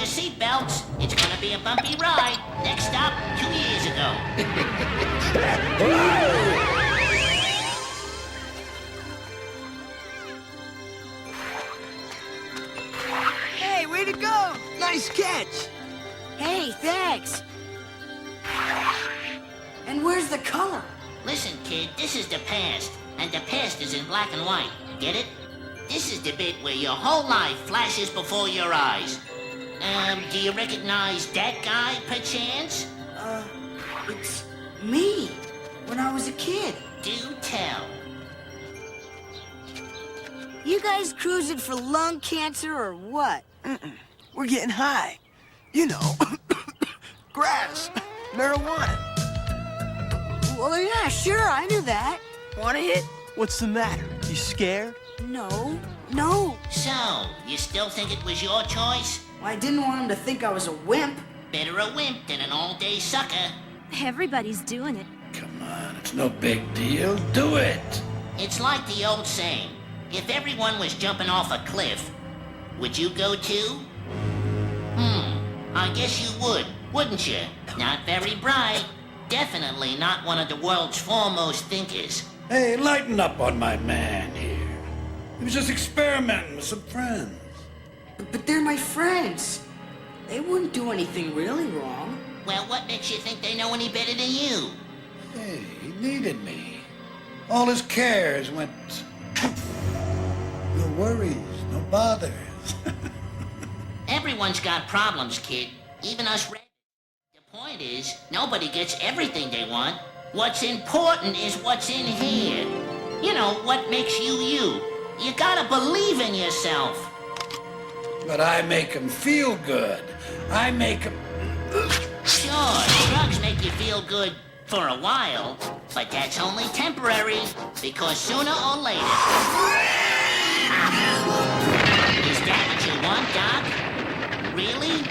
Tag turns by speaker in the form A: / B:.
A: your seatbelts. It's gonna be a bumpy ride. Next stop, 2 years ago.
B: Hey, way to go! Nice catch!
C: Hey, thanks. And where's the color?
A: Listen, kid, this is the past. And the past is in black and white. Get it? This is the bit where your whole life flashes before your eyes. Do you recognize that guy, perchance?
C: It's me, when I was a kid.
A: Do tell.
C: You guys cruising for lung cancer or what?
B: We're getting high. You know, grass, marijuana.
C: Well, yeah, sure, I knew that.
B: Want a hit? What's the matter? You scared?
C: No.
A: So, you still think it was your choice?
C: I didn't want him to think I was a wimp.
A: Better a wimp than an all-day sucker.
D: Everybody's doing it.
E: Come on, it's no big deal. Do it.
A: It's like the old saying, if everyone was jumping off a cliff, would you go too? I guess you would, wouldn't you? Not very bright. Definitely not one of the world's foremost thinkers.
E: Hey, lighten up on my man here. He was just experimenting with some friends.
C: But they're my friends. They wouldn't do anything really wrong.
A: Well, what makes you think they know any better than you?
E: Hey, he needed me. All his cares went... No worries, no bothers.
A: Everyone's got problems, kid. Even us rabbits. The point is, nobody gets everything they want. What's important is what's in here. You know, what makes you you. You gotta believe in yourself.
E: But I make him feel good. I make him...
A: Sure, drugs make you feel good for a while, but that's only temporary, because sooner or later... Is that what you want, Doc? Really?